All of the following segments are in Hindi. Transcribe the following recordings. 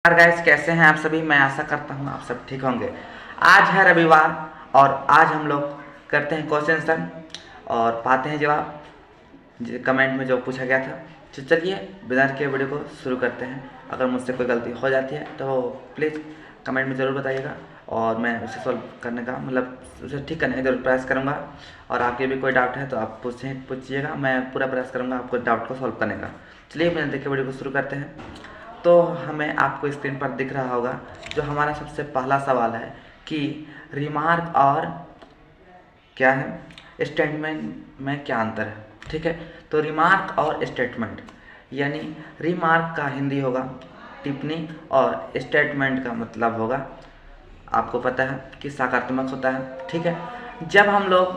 नमस्कार गाइस, कैसे हैं आप सभी। मैं आशा करता हूं आप सब ठीक होंगे। आज है रविवार और आज हम लोग करते हैं क्वेश्चन आंसर और पाते हैं जवाब कमेंट में जो पूछा गया था। तो चलिए बिना के वीडियो को शुरू करते हैं। अगर मुझसे कोई गलती हो जाती है तो प्लीज़ कमेंट में ज़रूर बताइएगा और मैं उसे सॉल्व करने का उसे ठीक करने का जरूर प्रयास करूँगा। और आपके भी कोई डाउट है तो आप पूछिएगा, मैं पूरा प्रयास करूँगा आपको डाउट को सॉल्व करने का। चलिए बिना देखे वीडियो को शुरू करते हैं। तो हमें आपको स्क्रीन पर दिख रहा होगा जो हमारा सबसे पहला सवाल है कि रिमार्क और क्या है स्टेटमेंट में क्या अंतर है। ठीक है, तो रिमार्क और स्टेटमेंट यानी रिमार्क का हिंदी होगा टिप्पणी और स्टेटमेंट का मतलब होगा, आपको पता है कि सकारात्मक होता है। ठीक है, जब हम लोग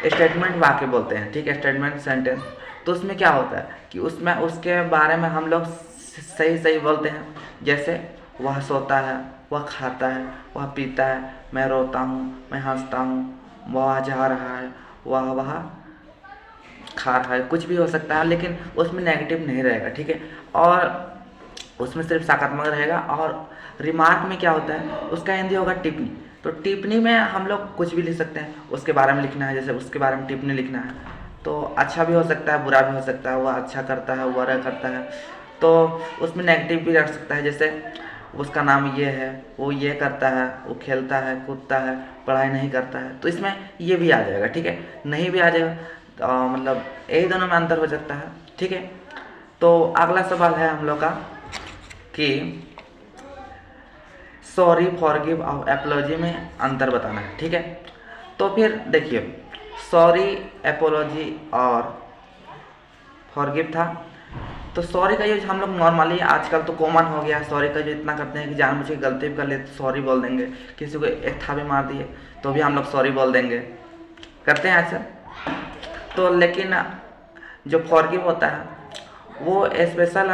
स्टेटमेंट वाक्य बोलते हैं, ठीक है, स्टेटमेंट सेंटेंस, तो उसमें क्या होता है कि उसमें उसके बारे में हम लोग सही सही बोलते हैं। जैसे वह सोता है, वह खाता है, वह पीता है, मैं रोता हूँ, मैं हंसता हूँ, वह जा रहा है, वह खा रहा है, कुछ भी हो सकता है, लेकिन उसमें नेगेटिव नहीं रहेगा। ठीक है, और उसमें सिर्फ सकारात्मक रहेगा। और रिमार्क में क्या होता है, उसका हिंदी होगा टिप्पणी। तो टिप्पणी में हम लोग कुछ भी लिख सकते हैं, उसके बारे में लिखना है, जैसे उसके बारे में टिप्पणी लिखना है तो अच्छा भी हो सकता है, बुरा भी हो सकता है, वह अच्छा करता है, वह करता है, तो उसमें नेगेटिव भी रख सकता है। जैसे उसका नाम ये है, वो ये करता है, वो खेलता है, कूदता है, पढ़ाई नहीं करता है, तो इसमें ये भी आ जाएगा। ठीक है, नहीं भी आ जाएगा तो मतलब यही दोनों में अंतर हो सकता है। ठीक है, तो अगला सवाल है हम लोग का कि सॉरी, फॉरगिव और एपोलॉजी में अंतर बताना है। ठीक है, तो फिर देखिए सॉरी, एपोलॉजी और फॉरगिव था, तो सॉरी का यूज हम लोग नॉर्मली आजकल तो कॉमन हो गया है। सॉरी का जो इतना करते हैं कि जानबूझ के गलती भी कर ले तो सॉरी बोल देंगे, किसी को एक था भी मार दिए तो भी हम लोग सॉरी बोल देंगे, करते हैं ऐसा। तो लेकिन जो फॉरगिव होता है वो स्पेशल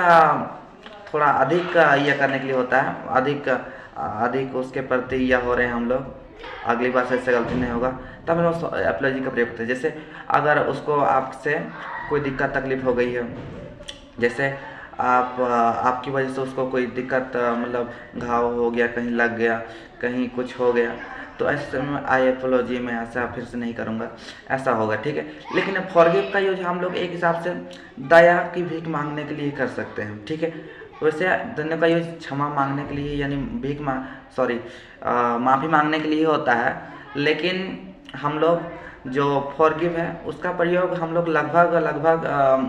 थोड़ा अधिक ये करने के लिए होता है, अधिक उसके प्रति यह हो रहे हैं हम लोग, अगली बार से ऐसे गलती नहीं होगा, तब हम लोग एपोलॉजी का प्रयोग करते हैं। जैसे अगर उसको आपसे कोई दिक्कत तकलीफ हो गई है, जैसे आपकी वजह से उसको कोई दिक्कत मतलब घाव हो गया, कहीं लग गया, कहीं कुछ हो गया, तो ऐसे समय में आई एपोलॉजी में ऐसा फिर से नहीं करूँगा, ऐसा होगा। ठीक है, लेकिन फॉरगिव का यूज हम लोग एक हिसाब से दया की भीख मांगने के लिए कर सकते हैं। ठीक है, वैसे दोनों का यूज क्षमा मांगने के लिए यानी माफ़ी मांगने के लिए होता है, लेकिन हम लोग जो फॉरगिव है उसका प्रयोग हम लोग लगभग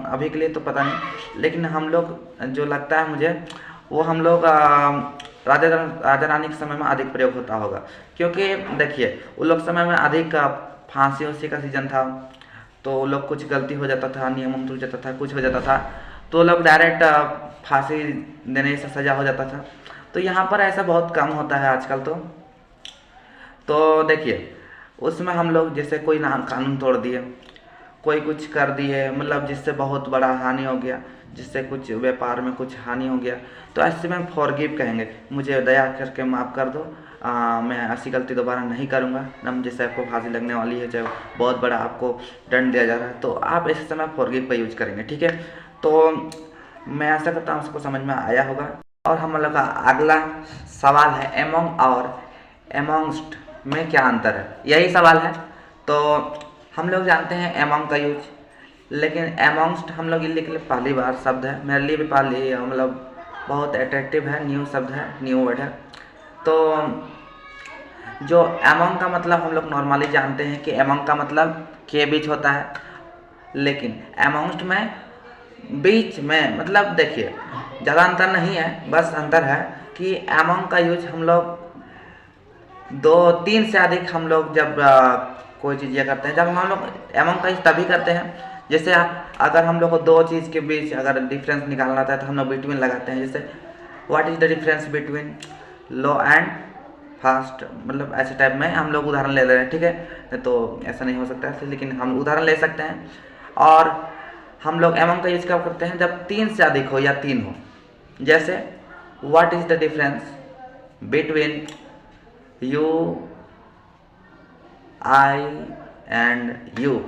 अभी के लिए तो पता नहीं, लेकिन हम लोग जो लगता है मुझे वो हम लोग राजा रानी के समय में अधिक प्रयोग होता होगा। क्योंकि देखिए उन लोग समय में अधिक फांसी उसी का सीजन था, तो लोग कुछ गलती हो जाता था, नियम टूट जाता था, कुछ हो जाता था, तो लोग डायरेक्ट फांसी देने से सज़ा हो जाता था। तो यहाँ पर ऐसा बहुत कम होता है आजकल। तो देखिए उसमें हम लोग जैसे कोई कानून तोड़ दिए, कोई कुछ कर दिए, मतलब जिससे बहुत बड़ा हानि हो गया, जिससे कुछ व्यापार में कुछ हानि हो गया, तो ऐसे में फॉरगिव कहेंगे, मुझे दया करके माफ़ कर दो, मैं ऐसी गलती दोबारा नहीं करूँगा ना, जैसे आपको फांसी लगने वाली है, चाहे बहुत बड़ा आपको दंड दिया जा रहा है, तो आप ऐसे समय फॉरगिव का यूज करेंगे। ठीक है, तो मैं आशा करता हूँ उसको समझ में आया होगा। और हम लोग का अगला सवाल है एमोंग और एमोंगस्ट में क्या अंतर है, यही सवाल है। तो हम लोग जानते हैं एमोंग का यूज, लेकिन एमोंगस्ट हम लोग ये लिख ले पहली बार शब्द है, मेरे लिए भी पहली मतलब बहुत अट्रैक्टिव है, न्यू शब्द है, न्यू वर्ड है। तो जो एमोंग का मतलब हम लोग नॉर्मली जानते हैं कि एमोंग का मतलब के बीच होता है, लेकिन एमोंगस्ट में बीच में, मतलब देखिए ज़्यादा अंतर नहीं है, बस अंतर है कि एमोंग का यूज हम लोग 2-3 से अधिक हम लोग जब कोई चीज़ ये करते हैं, जब हम लोग एमोंग का यूज तभी करते हैं जैसे अगर हम लोग को दो चीज़ के बीच अगर डिफरेंस निकालना रहता है तो हम लोग बिटवीन लगाते हैं। जैसे what is the difference between low and fast, मतलब ऐसे टाइप में हम लोग उदाहरण ले रहे हैं। ठीक है, तो ऐसा नहीं हो सकता है, लेकिन हम उदाहरण ले सकते हैं। और हम लोग एमोंग का यूज कब करते हैं, जब 3 से अधिक हो या 3 हो। जैसे what is the difference between you, I and you,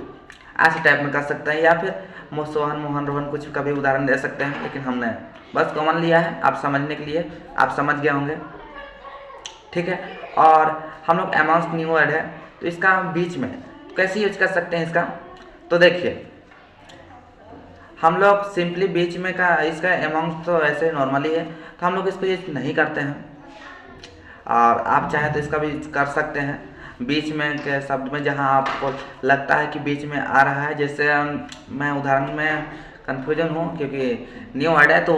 ऐसे टाइप में कर सकते हैं। या फिर सोहन, मोहन, रोहन, कुछ का भी उदाहरण दे सकते हैं, लेकिन हमने बस कॉमन लिया है आप समझने के लिए, आप समझ गए होंगे, ठीक है। और हम लोग अमाउंट न्यू वर्ड है, तो इसका बीच में कैसे यूज कर सकते हैं इसका, तो देखिए हम लोग सिंपली बीच में का इसका अमाउंट तो ऐसे नॉर्मली है, तो हम लोग इसको यूज नहीं करते हैं। और आप चाहे तो इसका भी कर सकते हैं बीच में के शब्द में, जहां आपको लगता है कि बीच में आ रहा है। जैसे मैं उदाहरण में कन्फ्यूजन हूँ क्योंकि न्यू वर्ड है, तो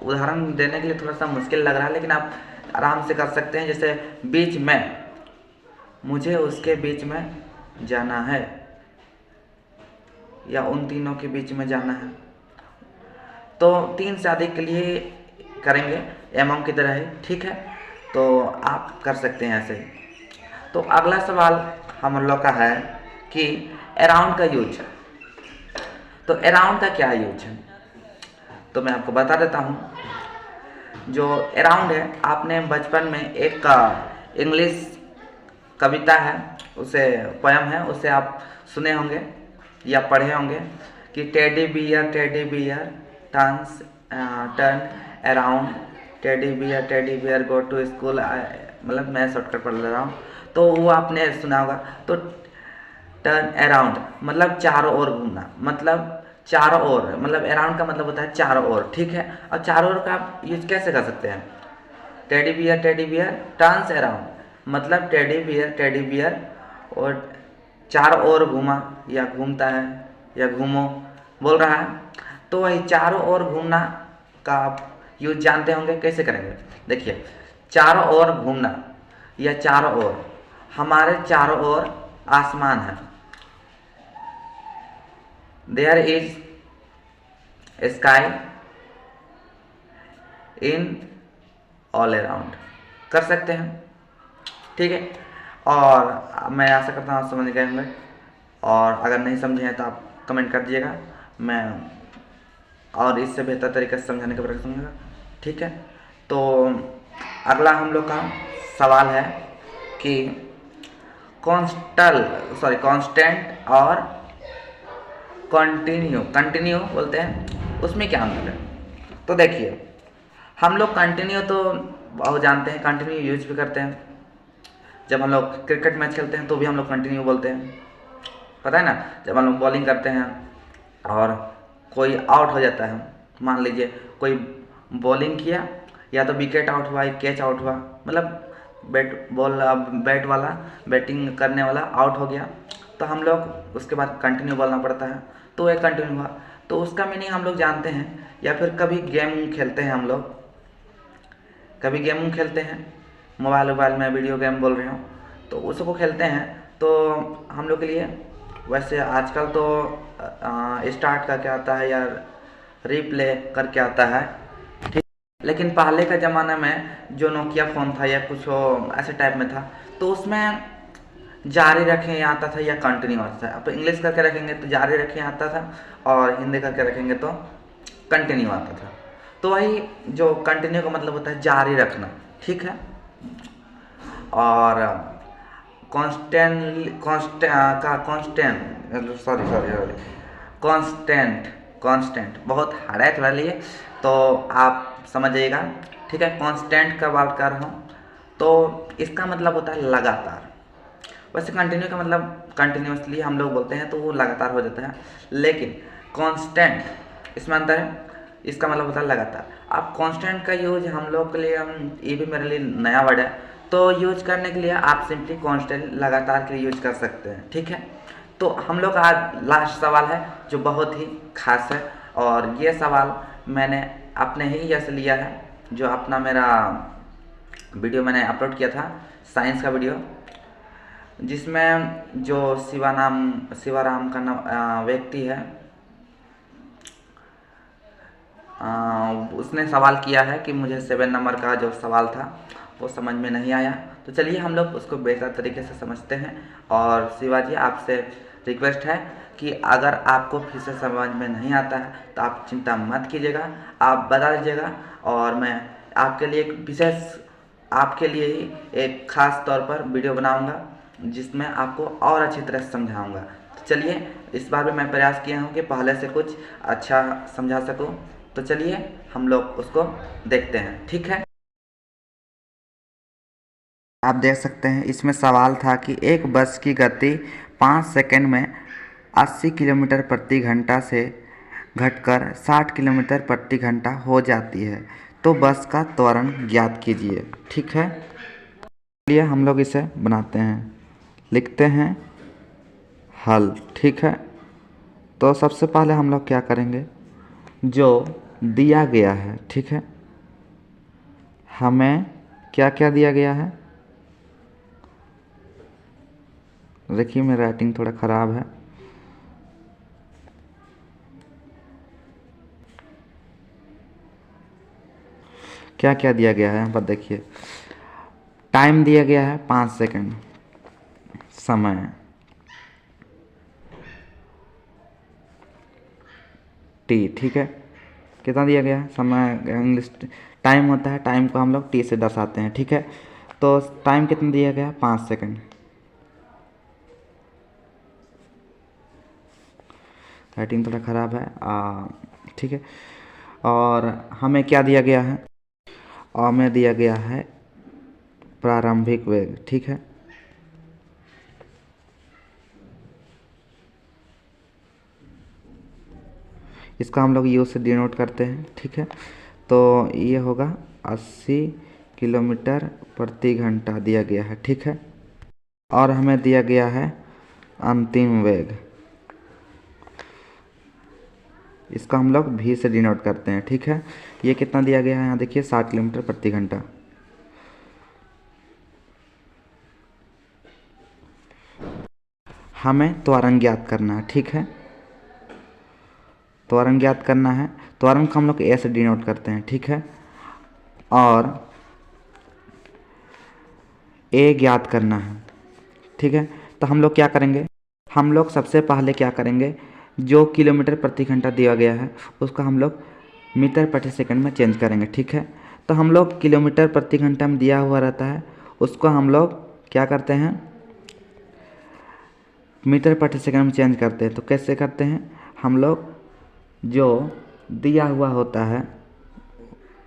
उदाहरण देने के लिए थोड़ा सा मुश्किल लग रहा है, लेकिन आप आराम से कर सकते हैं। जैसे बीच में, मुझे उसके बीच में जाना है, या उन तीनों के बीच में जाना है, तो 3 से अधिक के लिए करेंगे एमएम की तरह है, ठीक है। तो आप कर सकते हैं ऐसे ही। तो अगला सवाल हम लोग का है कि अराउंड का यूज, तो अराउंड का क्या यूज है, तो मैं आपको बता देता हूँ। जो अराउंड है, आपने बचपन में एक इंग्लिश कविता है, उसे पोयम है, उसे आप सुने होंगे या पढ़े होंगे कि teddy bear turn around, teddy bear go to school, मतलब मैं शॉर्टकट पढ़ ले रहा हूँ, तो वो आपने सुना होगा। तो टर्न अराउंड मतलब चारों ओर घूमना, मतलब चारों ओर, मतलब अराउंड का मतलब होता है चारों ओर, ठीक है। और चारों ओर का आप यूज कैसे कर सकते हैं, टेडी बियर टर्न्स अराउंड, मतलब टेडी बियर और चारों ओर घूमा या घूमता है या घूमो बोल रहा है, तो वही चारों ओर घूमना का आप यूज जानते होंगे, कैसे करेंगे। देखिए चारों ओर घूमना या चारों ओर, हमारे चारों ओर आसमान है, there is sky in all around, कर सकते हैं, ठीक है। और मैं आशा करता हूँ आप समझ गए होंगे, और अगर नहीं समझे हैं तो आप कमेंट कर दीजिएगा, मैं और इससे बेहतर तरीके से समझाने का प्रयास करूँगा, ठीक है। तो अगला हम लोग का सवाल है कि कांस्टेंट और कंटिन्यू बोलते हैं, उसमें क्या अंतर है। तो देखिए हम लोग कंटिन्यू तो बहुत जानते हैं, कंटिन्यू यूज भी करते हैं। जब हम लोग क्रिकेट मैच खेलते हैं तो भी हम लोग कंटिन्यू बोलते हैं, पता है ना। जब हम लोग बॉलिंग करते हैं और कोई आउट हो जाता है, मान लीजिए कोई बॉलिंग किया, या तो विकेट आउट हुआ या कैच आउट हुआ, मतलब बैट वाला बैटिंग करने वाला आउट हो गया, तो हम लोग उसके बाद कंटिन्यू बोलना पड़ता है, तो एक कंटिन्यू हुआ। तो उसका मीनिंग हम लोग जानते हैं। या फिर कभी गेम खेलते हैं हम लोग, कभी गेम खेलते हैं, मोबाइल में वीडियो गेम बोल रहे हो, तो उसको खेलते हैं, तो हम लोग के लिए वैसे आजकल तो स्टार्ट करके आता है या रिप्ले करके आता है, ठीक। लेकिन पहले का ज़माना में जो नोकिया फ़ोन था या कुछ ऐसे टाइप में था, तो उसमें जारी रखें आता था या कंटिन्यू आता था। अब इंग्लिश करके रखेंगे तो जारी रखें आता था, और हिंदी करके रखेंगे तो कंटिन्यू आता था। तो वही जो कंटिन्यू का मतलब होता है जारी रखना, ठीक है। और कांस्टेंट बहुत हार्ड है थोड़ा लिए, तो आप समझिएगा, ठीक है। कांस्टेंट का बात कर रहा हूँ, तो इसका मतलब होता है लगातार। वैसे कंटिन्यू का मतलब कंटिन्यूसली हम लोग बोलते हैं, तो वो लगातार हो जाता है, लेकिन कांस्टेंट इसमें अंतर है, इसका मतलब होता है लगातार। अब कांस्टेंट का यूज हम लोग के लिए, ये भी मेरे लिए नया वर्ड है, तो यूज करने के लिए आप सिंपली कांस्टेंट लगातार के लिए यूज कर सकते हैं, ठीक है। तो हम लोग का आज लास्ट सवाल है जो बहुत ही खास है, और ये सवाल मैंने अपने ही से लिया है, जो अपना मेरा वीडियो मैंने अपलोड किया था साइंस का वीडियो, जिसमें जो शिवाराम का नाम व्यक्ति है, उसने सवाल किया है कि मुझे 7 नंबर का जो सवाल था वो समझ में नहीं आया। तो चलिए हम लोग उसको बेहतर तरीके से समझते हैं। और शिवाजी आपसे रिक्वेस्ट है कि अगर आपको फिर से समझ में नहीं आता है तो आप चिंता मत कीजिएगा, आप बता दीजिएगा, और मैं आपके लिए एक विशेष, आपके लिए ही एक ख़ास तौर पर वीडियो बनाऊंगा, जिसमें आपको और अच्छी तरह से समझाऊंगा। तो चलिए इस बार भी मैं प्रयास किया हूँ कि पहले से कुछ अच्छा समझा सकूँ, तो चलिए हम लोग उसको देखते हैं, ठीक है। आप देख सकते हैं इसमें सवाल था कि एक बस की गति 5 सेकंड में 80 किलोमीटर प्रति घंटा से घटकर 60 किलोमीटर प्रति घंटा हो जाती है, तो बस का त्वरण ज्ञात कीजिए, ठीक है। चलिए हम लोग इसे बनाते हैं, लिखते हैं हल, ठीक है। तो सबसे पहले हम लोग क्या करेंगे, जो दिया गया है, ठीक है, हमें क्या क्या दिया गया है। देखिए मेरी राइटिंग थोड़ा ख़राब है। क्या क्या दिया गया है यहाँ पर देखिए, टाइम दिया गया है 5 सेकंड, समय टी, ठीक है। कितना दिया गया है समय, इंग्लिश टाइम होता है, टाइम को हम लोग टी से दर्शाते हैं, ठीक है। तो टाइम कितना दिया गया, 5 सेकंड। राइटिंग थोड़ा ख़राब है, ठीक है। और हमें क्या दिया गया है, और हमें दिया गया है प्रारंभिक वेग, ठीक है। इसका हम लोग यू से डिनोट करते हैं, ठीक है। तो ये होगा 80 किलोमीटर प्रति घंटा दिया गया है, ठीक है। और हमें दिया गया है अंतिम वेग, इसका हम लोग भी से डिनोट करते हैं, ठीक है। ये कितना दिया गया है यहाँ देखिए, 60 किलोमीटर प्रति घंटा। हमें त्वरण ज्ञात करना है, ठीक है। त्वरण ज्ञात करना है, त्वरण को हम लोग ए से डिनोट करते हैं, ठीक है। और ए ज्ञात करना है, ठीक है। तो हम लोग क्या करेंगे, हम लोग सबसे पहले क्या करेंगे, जो किलोमीटर प्रति घंटा दिया गया है उसको हम लोग मीटर प्रति सेकंड में चेंज करेंगे, ठीक है। तो हम लोग किलोमीटर प्रति घंटा में दिया हुआ रहता है, उसको हम लोग क्या करते हैं, मीटर प्रति सेकंड में चेंज करते हैं। तो कैसे करते हैं, हम लोग जो दिया हुआ होता है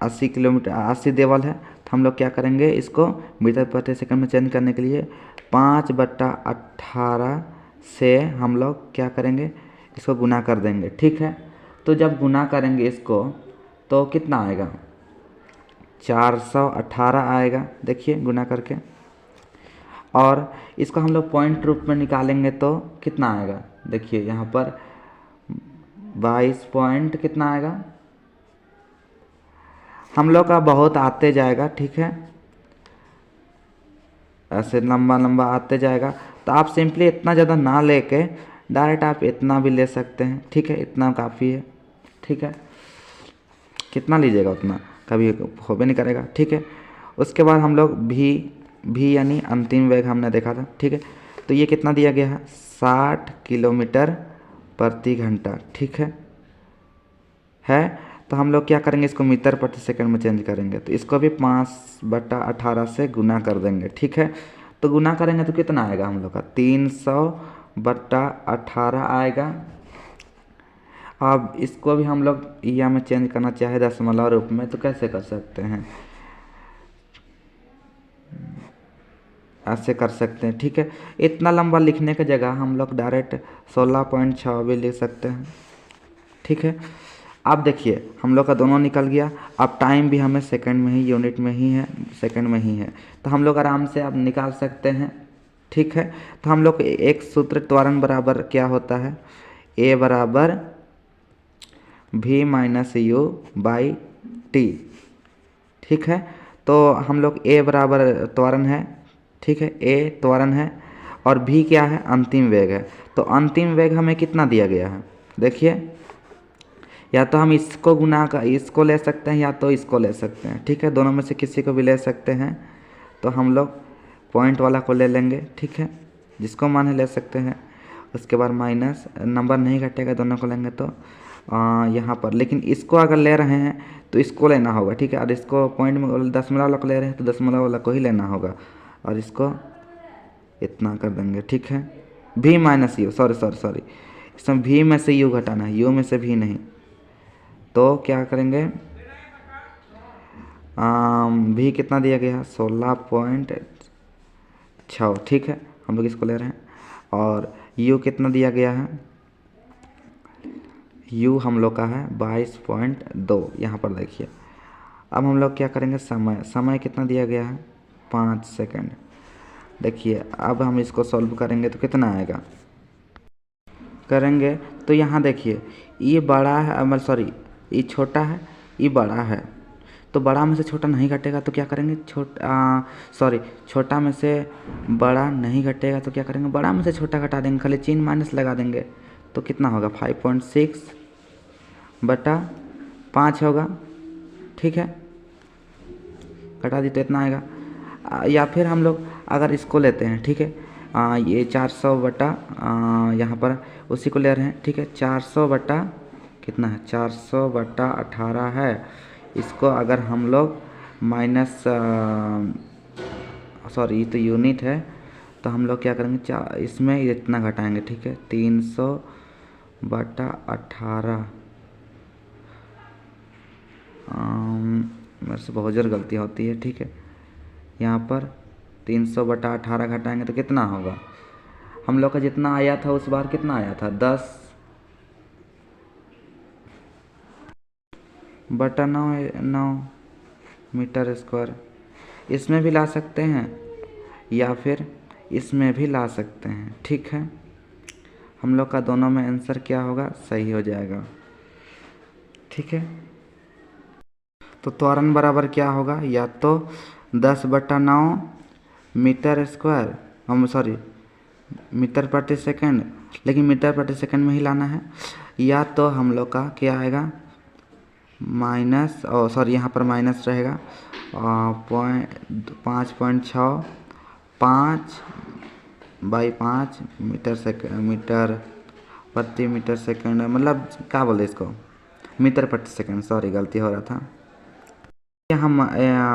80 किलोमीटर, 80 देवल है, तो हम लोग क्या करेंगे, इसको मीटर प्रति सेकंड में चेंज करने के लिए 5/18 से हम लोग क्या करेंगे, इसको गुना कर देंगे, ठीक है। तो जब गुना करेंगे इसको तो कितना आएगा, 418 आएगा, देखिए गुना करके। और इसको हम लोग पॉइंट रूप में निकालेंगे तो कितना आएगा, देखिए यहाँ पर 22 पॉइंट कितना आएगा, हम लोग का बहुत आते जाएगा, ठीक है, ऐसे लंबा लंबा आते जाएगा। तो आप सिंपली इतना ज़्यादा ना लेके डायरेक्ट आप इतना भी ले सकते हैं, ठीक है, इतना काफ़ी है, ठीक है। कितना लीजिएगा उतना कभी हो भी नहीं करेगा, ठीक है। उसके बाद हम लोग भी यानी अंतिम वेग हमने देखा था, ठीक है। तो ये कितना दिया गया है, 60 किलोमीटर प्रति घंटा, ठीक है। तो हम लोग क्या करेंगे, इसको मीटर प्रति सेकंड में चेंज करेंगे, तो इसको भी 5/18 से गुना कर देंगे, ठीक है। तो गुना करेंगे तो कितना आएगा हम लोग का, 300/18 आएगा। अब इसको भी हम लोग या में चेंज करना चाहे दशमलव रूप में, तो कैसे कर सकते हैं, ऐसे कर सकते हैं, ठीक है। इतना लंबा लिखने की जगह हम लोग डायरेक्ट 16.6 भी लिख सकते हैं, ठीक है। अब देखिए हम लोग का दोनों निकल गया। अब टाइम भी हमें सेकंड में ही, यूनिट में ही है, सेकंड में ही है, तो हम लोग आराम से अब निकाल सकते हैं, ठीक है। तो हम लोग एक सूत्र त्वरण बराबर क्या होता है, ए बराबर v minus you by T, ठीक है। तो हम लोग ए बराबर त्वरण है, ठीक है, ए त्वरण है, और v क्या है, अंतिम वेग है। तो अंतिम वेग हमें कितना दिया गया है, देखिए, या तो हम इसको गुना कर इसको ले सकते हैं या तो इसको ले सकते हैं, ठीक है, दोनों में से किसी को भी ले सकते हैं। तो हम लोग पॉइंट वाला को ले लेंगे, ठीक है, जिसको माने ले सकते हैं। उसके बाद माइनस, नंबर नहीं घटेगा, दोनों को लेंगे तो यहाँ पर, लेकिन इसको अगर ले रहे हैं तो इसको लेना होगा, ठीक है। और इसको पॉइंट में दशमलव वाला को ले रहे हैं तो दशमलव वाला को ही लेना होगा, और इसको इतना कर देंगे, ठीक है। v माइनस यू, सॉरी, इसमें v में से u घटाना है, u में से v नहीं, तो क्या करेंगे, भी कितना दिया गया है 16.6, ठीक है, हम लोग इसको ले रहे हैं। और यू कितना दिया गया है, यू हम लोग का है 22.2, यहाँ पर देखिए। अब हम लोग क्या करेंगे, समय कितना दिया गया है 5 सेकंड। देखिए अब हम इसको सॉल्व करेंगे तो कितना आएगा, करेंगे तो यहाँ देखिए ये बड़ा है, मतलब सॉरी ये छोटा है, ये बड़ा है, तो बड़ा में से छोटा नहीं घटेगा तो क्या करेंगे, छोटा में से बड़ा नहीं घटेगा तो क्या करेंगे, बड़ा में से छोटा घटा देंगे, खाली चिन्ह माइनस लगा देंगे तो कितना होगा 5.6/5 होगा, ठीक है, घटा दी तो इतना आएगा। या फिर हम लोग अगर इसको लेते हैं, ठीक है, ये 400 बटा यहाँ पर उसी को ले रहे हैं, ठीक है, 400 बटा कितना है 400/18 है। इसको अगर हम लोग माइनस सॉरी ये तो यूनिट है, तो हम लोग क्या करेंगे, इसमें इतना घटाएंगे, ठीक है, 300/18। मेरे से बहुत ज़्यादा गलती होती है, ठीक है, यहाँ पर 300/18 घटाएंगे तो कितना होगा, हम लोग का जितना आया था उस बार कितना आया था 10/9 मीटर स्क्वायर। इसमें भी ला सकते हैं या फिर इसमें भी ला सकते हैं, ठीक है, हम लोग का दोनों में आंसर क्या होगा, सही हो जाएगा, ठीक है। तो त्वरण बराबर क्या होगा, या तो 10/9 मीटर स्क्वायर, हम सॉरी मीटर प्रति सेकंड, लेकिन मीटर प्रति सेकंड में ही लाना है, या तो हम लोग का क्या आएगा माइनस, और सॉरी यहाँ पर माइनस रहेगा 5.6 5/5 मीटर प्रति मीटर सेकंड, मतलब क्या बोले इसको, मीटर प्रति सेकंड, सॉरी गलती हो रहा था। यहाँ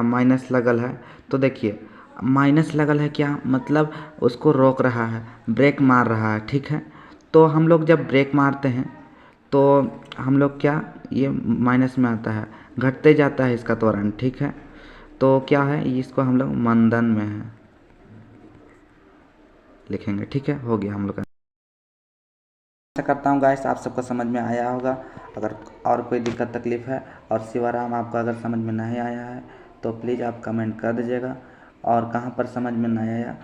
माइनस लगल है, तो देखिए माइनस लगल है क्या मतलब उसको रोक रहा है, ब्रेक मार रहा है, ठीक है। तो हम लोग जब ब्रेक मारते हैं तो हम लोग क्या, ये माइनस में आता है, घटते जाता है इसका त्वरण, ठीक है। तो क्या है, इसको हम लोग मंदन में है लिखेंगे, ठीक है, हो गया हम लोग का। आशा करता हूँ गाइस आप सबको समझ में आया होगा। अगर और कोई दिक्कत तकलीफ़ है और शिवराम आपको अगर समझ में नहीं आया है तो प्लीज़ आप कमेंट कर दीजिएगा, और कहाँ पर समझ में नहीं आया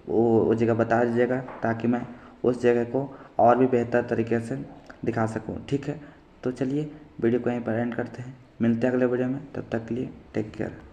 वो जगह बता दीजिएगा, ताकि मैं उस जगह को और भी बेहतर तरीके से दिखा सकूँ, ठीक है। तो चलिए वीडियो को यहीं पर एंड करते हैं, मिलते हैं अगले वीडियो में, तब तक के लिए टेक केयर।